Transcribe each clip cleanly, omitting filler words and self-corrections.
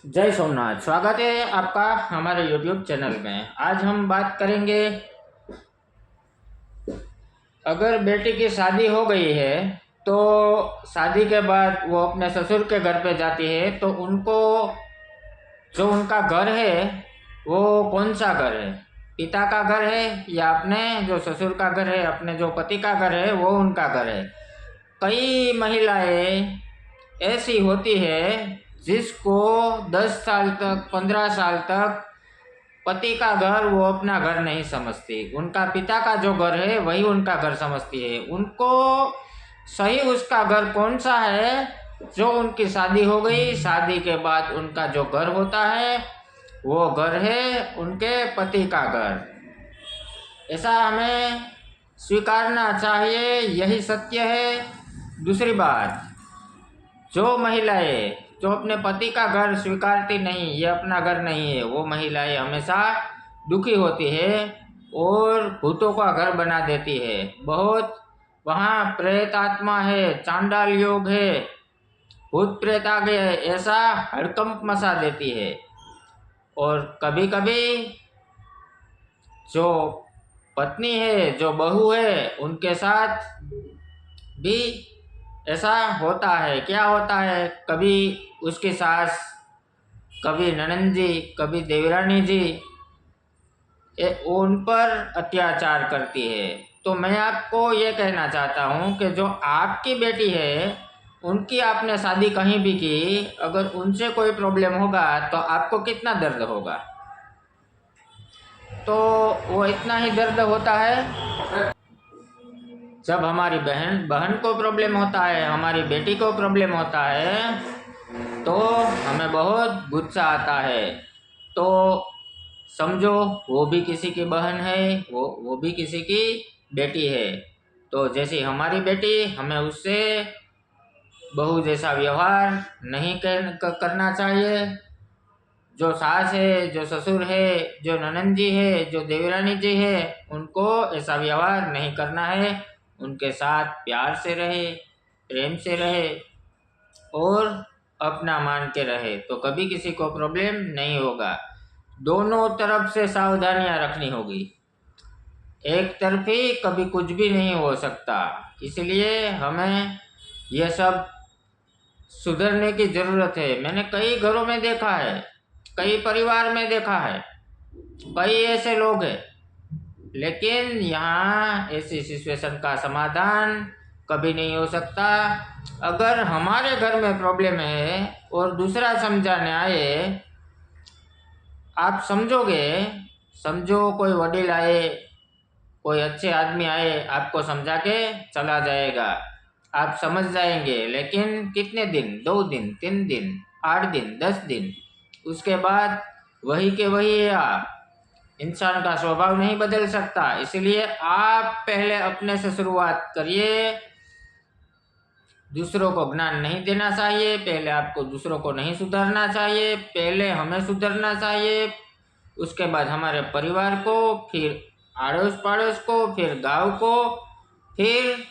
जय सोमनाथ। स्वागत है आपका हमारे YouTube चैनल में। आज हम बात करेंगे, अगर बेटी की शादी हो गई है तो शादी के बाद वो अपने ससुर के घर पे जाती है तो उनको जो उनका घर है वो कौन सा घर है, पिता का घर है या अपने जो ससुर का घर है, अपने जो पति का घर है वो उनका घर है। कई महिलाएं ऐसी होती है जिसको 10 साल तक 15 साल तक पति का घर वो अपना घर नहीं समझती, उनका पिता का जो घर है वही उनका घर समझती है। उनको सही उसका घर कौन सा है, जो उनकी शादी हो गई, शादी के बाद उनका जो घर होता है वो घर है उनके पति का घर। ऐसा हमें स्वीकारना चाहिए, यही सत्य है। दूसरी बात, जो महिलाएं जो अपने पति का घर स्वीकारती नहीं, ये अपना घर नहीं है, वो महिलाएं हमेशा दुखी होती है और भूतों का घर बना देती है। बहुत वहाँ प्रेत आत्मा है, चांडाल योग है, भूत प्रेत आ गए है, ऐसा हड़कंप मचा देती है। और कभी कभी जो पत्नी है, जो बहू है, उनके साथ भी ऐसा होता है। क्या होता है, कभी उसकी सास, कभी ननंद जी, कभी देवरानी जी उन पर अत्याचार करती है। तो मैं आपको ये कहना चाहता हूँ कि जो आपकी बेटी है उनकी आपने शादी कहीं भी की, अगर उनसे कोई प्रॉब्लम होगा तो आपको कितना दर्द होगा। तो वो इतना ही दर्द होता है जब हमारी बहन बहन को प्रॉब्लम होता है, हमारी बेटी को प्रॉब्लम होता है तो हमें बहुत गुस्सा आता है। तो समझो वो भी किसी की बहन है, वो भी किसी की बेटी है। तो जैसी हमारी बेटी, हमें उससे बहू जैसा व्यवहार नहीं करना चाहिए। जो सास है, जो ससुर है, जो ननंद जी है, जो देवरानी जी है, उनको ऐसा व्यवहार नहीं करना है। उनके साथ प्यार से रहे, प्रेम से रहे और अपना मान के रहे तो कभी किसी को प्रॉब्लम नहीं होगा। दोनों तरफ से सावधानियां रखनी होगी, एक तरफी कभी कुछ भी नहीं हो सकता। इसलिए हमें यह सब सुधरने की ज़रूरत है। मैंने कई घरों में देखा है, कई परिवार में देखा है, कई ऐसे लोग हैं, लेकिन यहाँ ऐसी सिचुएशन का समाधान कभी नहीं हो सकता। अगर हमारे घर में प्रॉब्लम है और दूसरा समझाने आए, आप समझोगे, समझो कोई वडील आए, कोई अच्छे आदमी आए, आपको समझा के चला जाएगा, आप समझ जाएंगे। लेकिन कितने दिन, 2 दिन, 3 दिन, 8 दिन, 10 दिन, उसके बाद वही के वही है आप। इंसान का स्वभाव नहीं बदल सकता। इसलिए आप पहले अपने से शुरुआत करिए। दूसरों को ज्ञान नहीं देना चाहिए, पहले आपको दूसरों को नहीं सुधारना चाहिए, पहले हमें सुधरना चाहिए, उसके बाद हमारे परिवार को, फिर आड़ोस पड़ोस को, फिर गांव को, फिर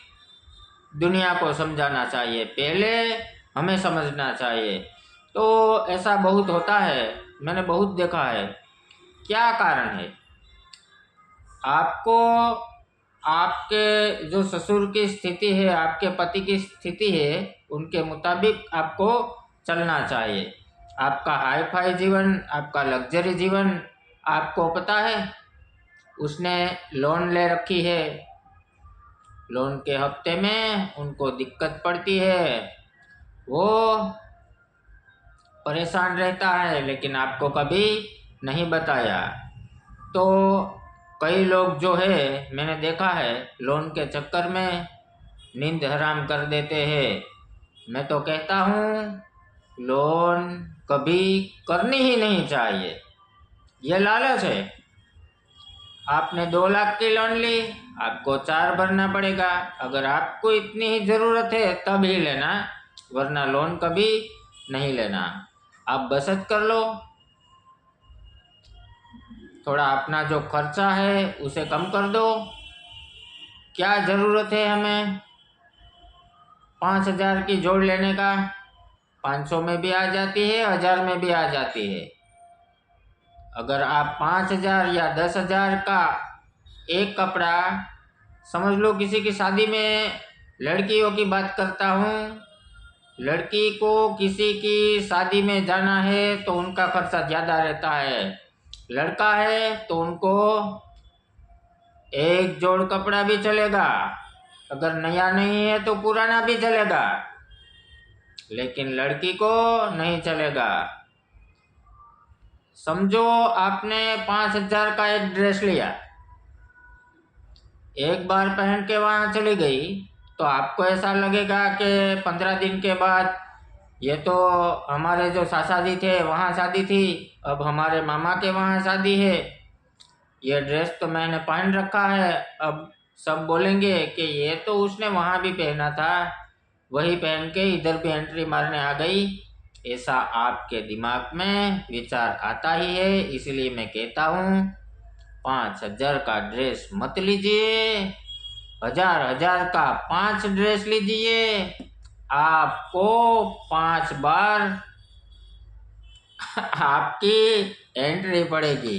दुनिया को समझाना चाहिए। पहले हमें समझना चाहिए। तो ऐसा बहुत होता है, मैंने बहुत देखा है। क्या कारण है, आपको आपके जो ससुर की स्थिति है, आपके पति की स्थिति है, उनके मुताबिक आपको चलना चाहिए। आपका हाई फाई जीवन, आपका लग्जरी जीवन, आपको पता है उसने लोन ले रखी है, लोन के हफ्ते में उनको दिक्कत पड़ती है, वो परेशान रहता है, लेकिन आपको कभी नहीं बताया। तो कई लोग जो है, मैंने देखा है, लोन के चक्कर में नींद हराम कर देते हैं। मैं तो कहता हूँ लोन कभी करनी ही नहीं चाहिए, ये लालच है। आपने 2 लाख की लोन ली, आपको 4 भरना पड़ेगा। अगर आपको इतनी ही ज़रूरत है तब ही लेना, वरना लोन कभी नहीं लेना। आप बचत कर लो, थोड़ा अपना जो खर्चा है उसे कम कर दो। क्या ज़रूरत है हमें 5,000 की जोड़ लेने का, 500 में भी आ जाती है, 1000 में भी आ जाती है। अगर आप 5000 या 10,000 का एक कपड़ा, समझ लो किसी की शादी में, लड़कियों की बात करता हूँ, लड़की को किसी की शादी में जाना है तो उनका खर्चा ज़्यादा रहता है। लड़का है तो उनको एक जोड़ कपड़ा भी चलेगा, अगर नया नहीं है तो पुराना भी चलेगा, लेकिन लड़की को नहीं चलेगा। समझो आपने 5,000 का एक ड्रेस लिया, एक बार पहन के वहाँ चली गई तो आपको ऐसा लगेगा कि 15 दिन के बाद ये तो हमारे जो सासा जी थे वहाँ शादी थी, अब हमारे मामा के वहाँ शादी है, ये ड्रेस तो मैंने पहन रखा है, अब सब बोलेंगे कि ये तो उसने वहाँ भी पहना था, वही पहन के इधर भी एंट्री मारने आ गई। ऐसा आपके दिमाग में विचार आता ही है। इसलिए मैं कहता हूँ 5,000 का ड्रेस मत लीजिए, 1000 का 5 ड्रेस लीजिए, आपको 5 बार आपकी एंट्री पड़ेगी।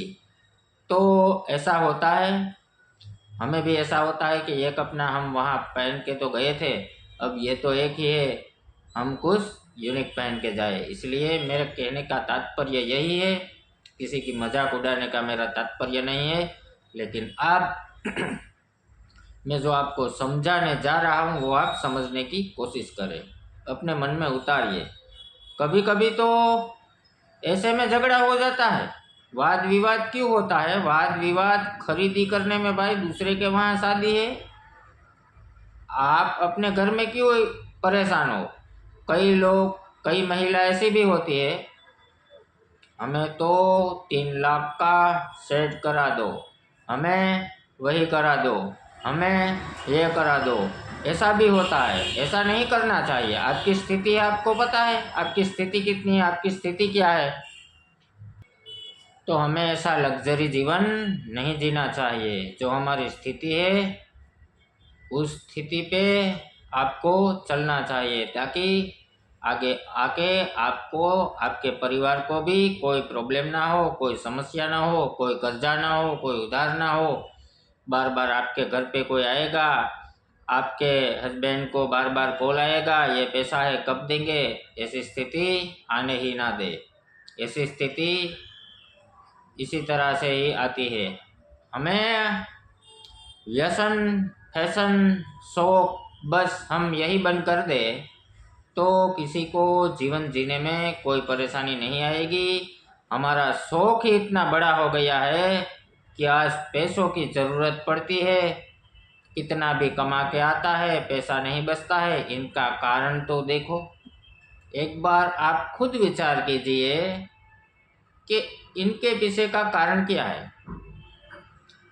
तो ऐसा होता है, हमें भी ऐसा होता है कि एक अपना हम वहाँ पहन के तो गए थे, अब ये तो एक ही है, हम कुछ यूनिक पहन के जाए। इसलिए मेरे कहने का तात्पर्य यही है, किसी की मजाक उड़ाने का मेरा तात्पर्य नहीं है, लेकिन आप मैं जो आपको समझाने जा रहा हूँ वो आप समझने की कोशिश करें, अपने मन में उतारिए। कभी कभी तो ऐसे में झगड़ा हो जाता है, वाद विवाद क्यों होता है? वाद विवाद खरीदी करने में, भाई दूसरे के वहाँ शादी है, आप अपने घर में क्यों परेशान हो? कई लोग, कई महिला ऐसी भी होती है, हमें तो 3 लाख का सेट करा दो, हमें वही करा दो, हमें ये करा दो, ऐसा भी होता है। ऐसा नहीं करना चाहिए। आपकी स्थिति आपको पता है, आपकी स्थिति कितनी है, आपकी स्थिति क्या है, तो हमें ऐसा लग्जरी जीवन नहीं जीना चाहिए। जो हमारी स्थिति है उस स्थिति पे आपको चलना चाहिए, ताकि आगे आके आपको, आपके परिवार को भी कोई प्रॉब्लम ना हो, कोई समस्या ना हो, कोई कर्जा ना हो, कोई उधार ना हो। बार बार आपके घर पे कोई आएगा, आपके हस्बैंड को बार बार कॉल आएगा, ये पैसा है कब देंगे, ऐसी स्थिति आने ही ना दे। ऐसी स्थिति इसी तरह से ही आती है। हमें व्यसन, फैशन, शौक, बस हम यही बंद कर दे तो किसी को जीवन जीने में कोई परेशानी नहीं आएगी। हमारा शौक ही इतना बड़ा हो गया है कि आज पैसों की ज़रूरत पड़ती है, कितना भी कमा के आता है पैसा नहीं बचता है। इनका कारण तो देखो, एक बार आप खुद विचार कीजिए कि इनके पीछे का कारण क्या है।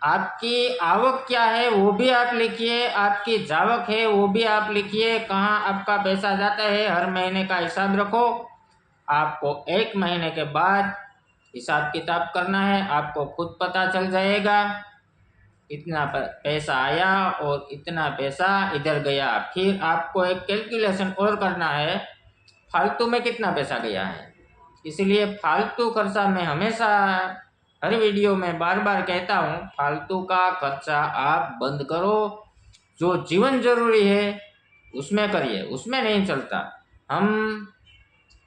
आपकी आवक क्या है वो भी आप लिखिए, आपकी जावक है वो भी आप लिखिए, कहाँ आपका पैसा जाता है, हर महीने का हिसाब रखो। आपको 1 महीने के बाद हिसाब किताब करना है, आपको खुद पता चल जाएगा इतना पैसा आया और इतना पैसा इधर गया। फिर आपको एक कैलकुलेशन और करना है, फालतू में कितना पैसा गया है। इसलिए फालतू खर्चा मैं हमेशा हर वीडियो में बार बार कहता हूँ, फालतू का खर्चा आप बंद करो। जो जीवन जरूरी है उसमें करिए, उसमें नहीं चलता। हम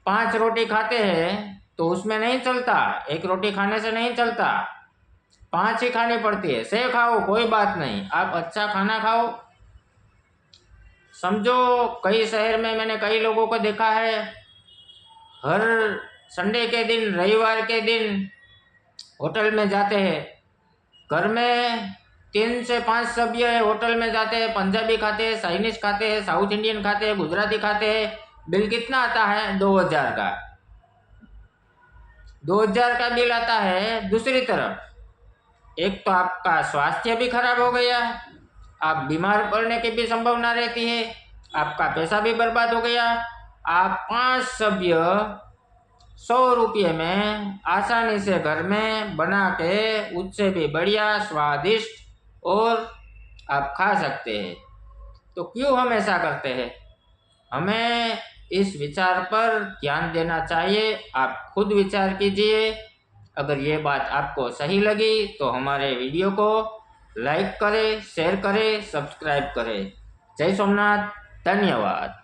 5 रोटी खाते हैं तो उसमें नहीं चलता, 1 रोटी खाने से नहीं चलता, 5 ही खानी पड़ती है। 6 खाओ कोई बात नहीं, आप अच्छा खाना खाओ। समझो कई शहर में मैंने कई लोगों को देखा है, हर संडे के दिन, रविवार के दिन होटल में जाते हैं। घर में 3 से 5 सभ्य है, होटल में जाते हैं, पंजाबी खाते हैं, चाइनीज खाते हैं, साउथ इंडियन खाते हैं, गुजराती खाते हैं। बिल कितना आता है? 2000 का। 2000 का बिल आता है। दूसरी तरफ एक तो आपका स्वास्थ्य भी खराब हो गया, आप बीमार पड़ने की भी संभावना रहती है, आपका पैसा भी बर्बाद हो गया। आप 5 सभ्य 100 रुपये में आसानी से घर में बना के उससे भी बढ़िया स्वादिष्ट और आप खा सकते हैं। तो क्यों हम ऐसा करते हैं? हमें इस विचार पर ध्यान देना चाहिए। आप खुद विचार कीजिए। अगर ये बात आपको सही लगी तो हमारे वीडियो को लाइक करें, शेयर करें, सब्सक्राइब करें। जय सोमनाथ, धन्यवाद।